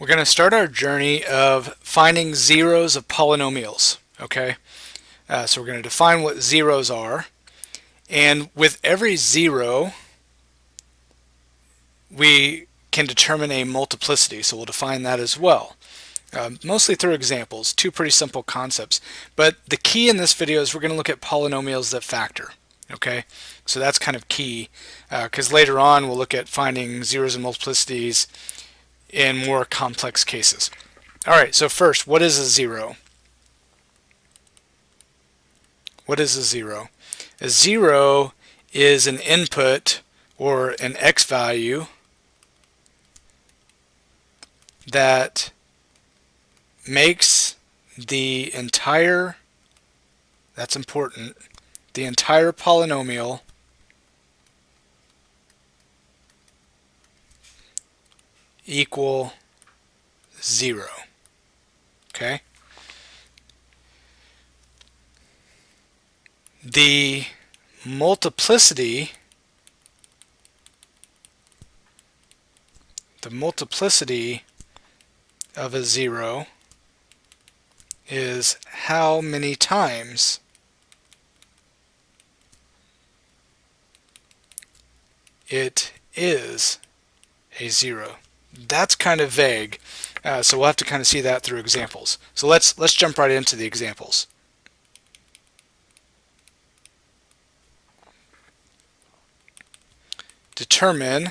We're going to start our journey of finding zeros of polynomials. Okay, so we're going to define what zeros are, and with every zero we can determine a multiplicity, so we'll define that as well. Mostly through examples, two pretty simple concepts. But the key in this video is we're going to look at polynomials that factor. Okay, so that's kind of key, because later on we'll look at finding zeros and multiplicities in more complex cases. Alright, so first, what is a zero? What is a zero? A zero is an input or an x value that makes the entire, that's important, the entire polynomial equal 0. Okay? The multiplicity of a zero is how many times it is a zero. That's kind of vague, so we'll have to kind of see that through examples. So let's jump right into the examples. Determine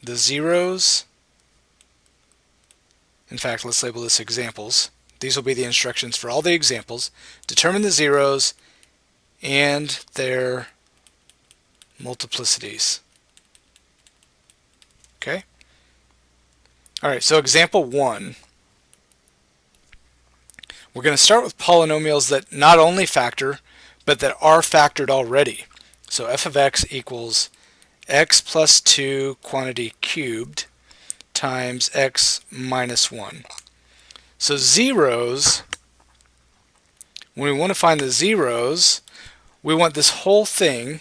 the zeros. In fact, let's label this examples. These will be the instructions for all the examples. Determine the zeros and their multiplicities. Okay? Alright, so example 1. We're going to start with polynomials that not only factor, but that are factored already. So f of x equals x plus 2 quantity cubed times x minus 1. So zeros, when we want to find the zeros, we want this whole thing,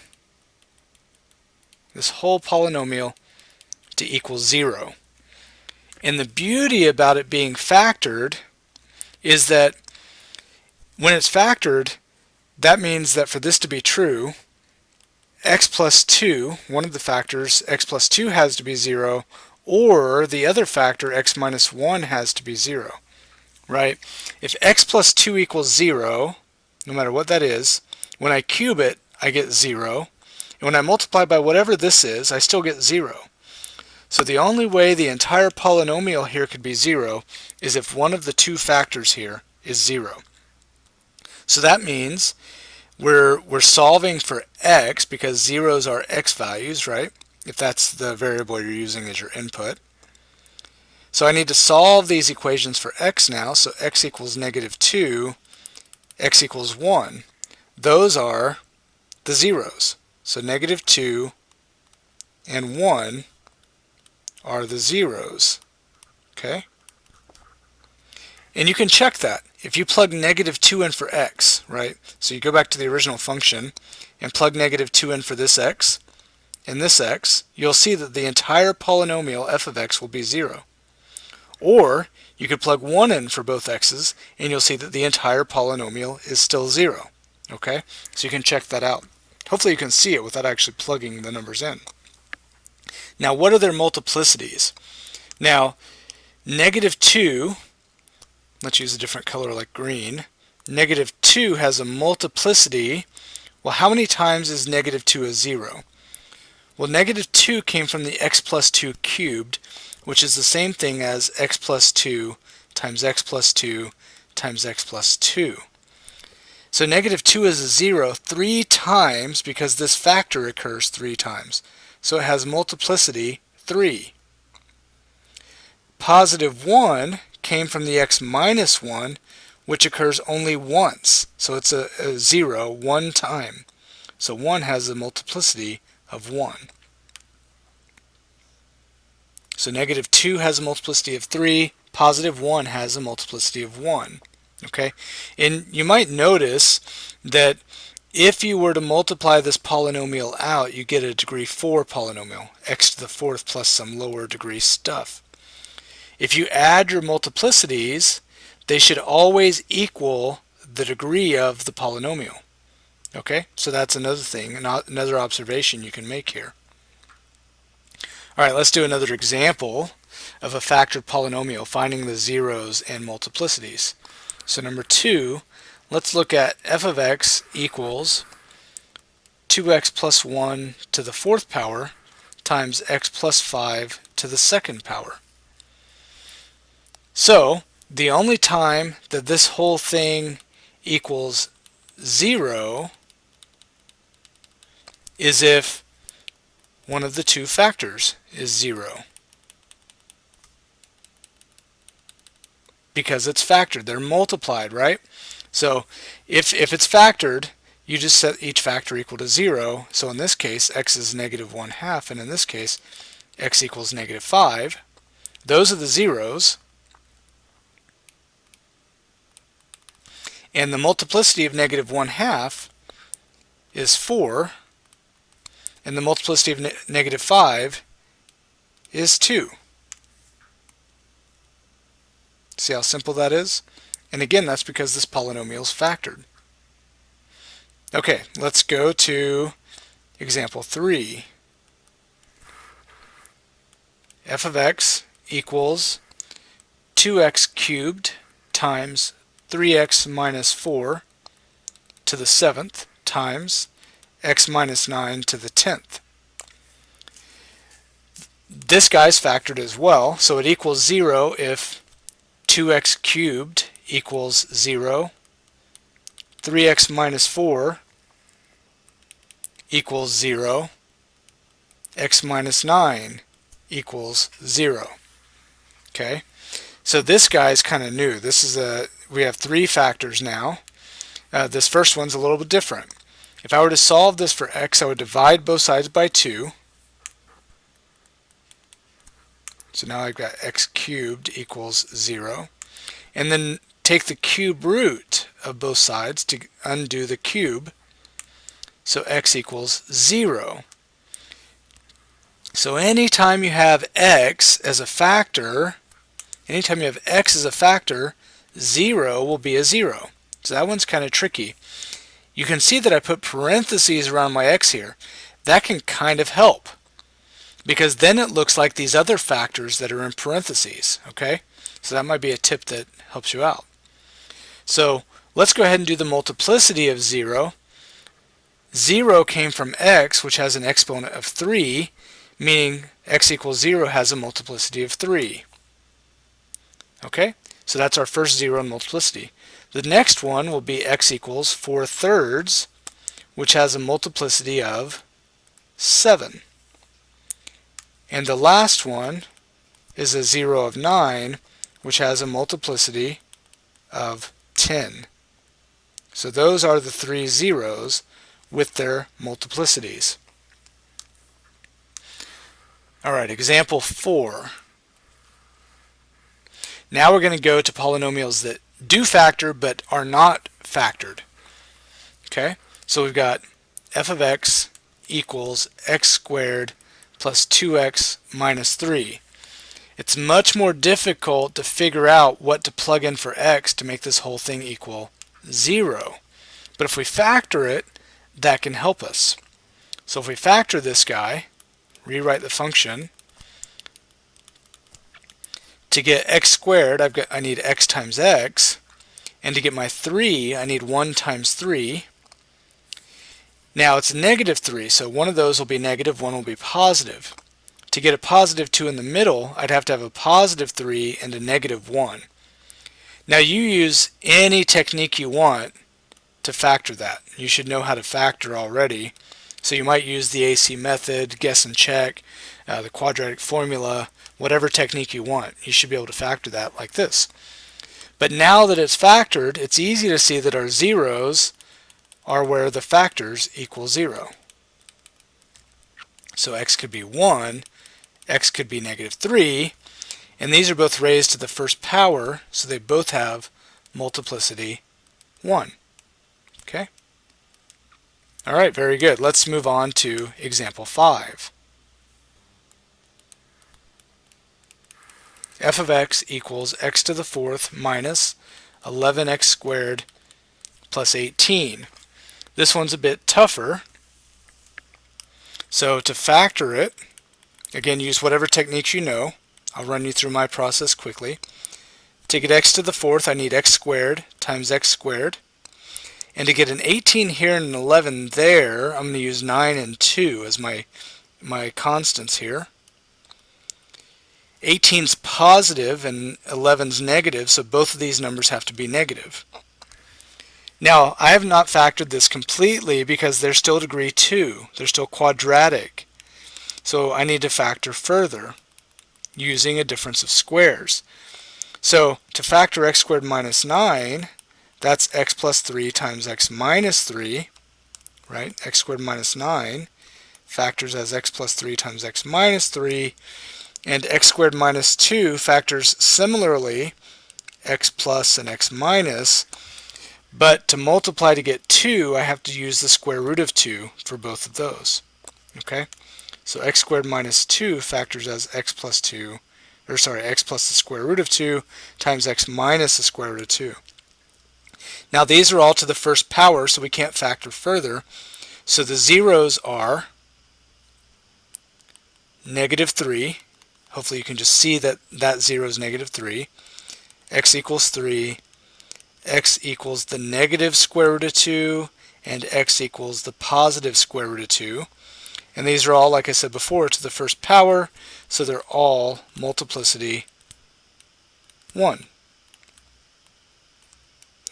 this whole polynomial, to equal 0. And the beauty about it being factored is that when it's factored, that means that for this to be true, x plus 2, one of the factors, x plus 2 has to be 0, or the other factor, x minus 1, has to be 0. Right? If x plus 2 equals 0, no matter what that is, when I cube it, I get 0. And when I multiply by whatever this is, I still get 0. So the only way the entire polynomial here could be 0 is if one of the two factors here is 0. So that means we're solving for x because zeros are x values, right? If that's the variable you're using as your input. So I need to solve these equations for x now. So x equals negative 2, x equals 1. Those are the zeros. So negative 2 and 1 are the zeros. Okay? And you can check that. If you plug negative 2 in for x, right? So you go back to the original function and plug negative 2 in for this x and this x, you'll see that the entire polynomial f of x will be 0. Or you could plug 1 in for both x's and you'll see that the entire polynomial is still 0. Okay? So you can check that out. Hopefully you can see it without actually plugging the numbers in. Now, what are their multiplicities? Now, negative 2, let's use a different color like green. Negative 2 has a multiplicity. Well, how many times is negative 2 a 0? Well, negative 2 came from the x plus 2 cubed, which is the same thing as x plus 2 times x plus 2 times x plus 2. So negative 2 is a 0 3 times because this factor occurs 3 times. So it has multiplicity 3. Positive 1 came from the x minus 1, which occurs only once. So it's a 0 one time. So 1 has a multiplicity of 1. So negative 2 has a multiplicity of 3. Positive 1 has a multiplicity of 1. Okay? And you might notice that if you were to multiply this polynomial out, you get a degree 4 polynomial, x to the 4th plus some lower degree stuff. If you add your multiplicities, they should always equal the degree of the polynomial. Okay, so that's another thing, another observation you can make here. All right, let's do another example of a factored polynomial, finding the zeros and multiplicities. So number 2, let's look at f of x equals 2x plus 1 to the 4th power times x plus 5 to the 2nd power. So the only time that this whole thing equals 0 is if one of the two factors is 0. Because it's factored, they're multiplied, right? So if it's factored, you just set each factor equal to 0. So in this case, x is negative 1/2, and in this case, x equals negative 5. Those are the zeros. And the multiplicity of negative 1/2 is 4. And the multiplicity of negative 5 is 2. See how simple that is? And again, that's because this polynomial is factored. Okay, let's go to example 3. F of x equals 2x cubed times 3x minus 4 to the 7th times x minus 9 to the 10th. This guy's factored as well, so it equals 0 if 2x cubed equals 0, 3x minus 4 equals 0, x minus 9 equals 0. Okay, so this guy's kind of new. This is we have 3 factors now. This first one's a little bit different. If I were to solve this for x, I would divide both sides by 2. So now I've got x cubed equals 0. And then take the cube root of both sides to undo the cube. So x equals 0. So anytime you have x as a factor, 0 will be a 0. So that one's kind of tricky. You can see that I put parentheses around my x here. That can kind of help, because then it looks like these other factors that are in parentheses. Okay, so that might be a tip that helps you out. So let's go ahead and do the multiplicity of 0. 0 came from x, which has an exponent of 3, meaning x equals 0 has a multiplicity of 3. Okay, so that's our first 0 in multiplicity. The next one will be x equals 4/3, which has a multiplicity of 7. And the last one is a 0 of 9, which has a multiplicity of 10. So those are the 3 zeros with their multiplicities. Alright, example 4. Now we're going to go to polynomials that do factor but are not factored. Okay, so we've got f of x equals x squared plus 2x minus 3. It's much more difficult to figure out what to plug in for x to make this whole thing equal 0. But if we factor it, that can help us. So if we factor this guy, rewrite the function, to get x squared, I need x times x, and to get my 3, I need 1 times 3. Now it's negative 3, so one of those will be negative, one will be positive. To get a positive 2 in the middle, I'd have to have a positive 3 and a negative 1. Now you use any technique you want to factor that. You should know how to factor already. So you might use the AC method, guess and check, the quadratic formula, whatever technique you want. You should be able to factor that like this. But now that it's factored, it's easy to see that our zeros are where the factors equal 0. So x could be 1, x could be negative 3, and these are both raised to the first power, so they both have multiplicity 1. Okay? All right, very good. Let's move on to example 5. f of x equals x to the fourth minus 11x squared plus 18. This one's a bit tougher. So to factor it, again, use whatever techniques you know. I'll run you through my process quickly. To get x to the fourth, I need x squared times x squared. And to get an 18 here and an 11 there, I'm going to use 9 and 2 as my constants here. 18's positive and 11's negative, so both of these numbers have to be negative. Now, I have not factored this completely because they're still degree 2. They're still quadratic. So I need to factor further using a difference of squares. So to factor x squared minus 9, that's x plus 3 times x minus 3, right? X squared minus 9 factors as x plus 3 times x minus 3, and x squared minus 2 factors similarly, x plus and x minus, but to multiply to get 2, I have to use the square root of 2 for both of those. Okay? So x squared minus 2 factors as x plus 2, or sorry, x plus the square root of 2 times x minus the square root of 2. Now these are all to the first power, so we can't factor further. So the zeros are negative 3. Hopefully you can just see that that 0 is negative 3. X equals 3. X equals the negative square root of 2. And x equals the positive square root of 2. And these are all, like I said before, to the first power, so they're all multiplicity 1.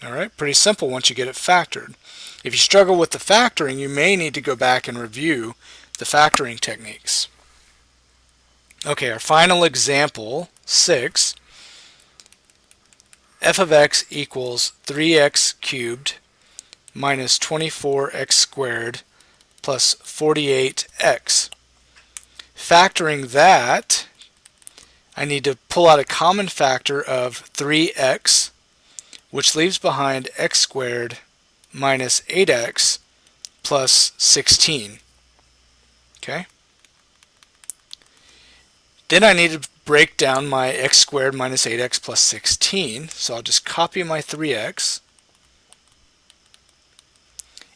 Alright, pretty simple once you get it factored. If you struggle with the factoring, you may need to go back and review the factoring techniques. Okay, our final example, 6. f of x equals 3x cubed minus 24x squared plus 48x. Factoring that, I need to pull out a common factor of 3x, which leaves behind x squared minus 8x plus 16. Okay? Then I need to break down my x squared minus 8x plus 16. So I'll just copy my 3x.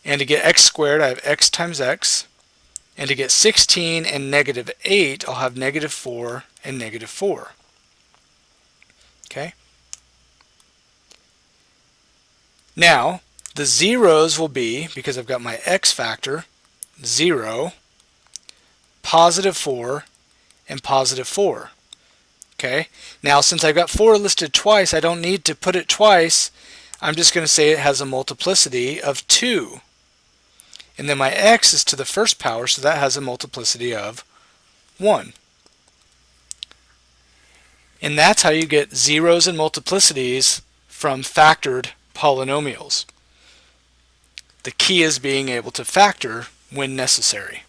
And to get x squared, I have x times x. And to get 16 and negative 8, I'll have negative 4 and negative 4. Okay? Now, the zeros will be, because I've got my x factor, 0, positive 4, and positive 4. Okay? Now, since I've got 4 listed twice, I don't need to put it twice. I'm just going to say it has a multiplicity of 2. And then my x is to the first power, so that has a multiplicity of 1. And that's how you get zeros and multiplicities from factored polynomials. The key is being able to factor when necessary.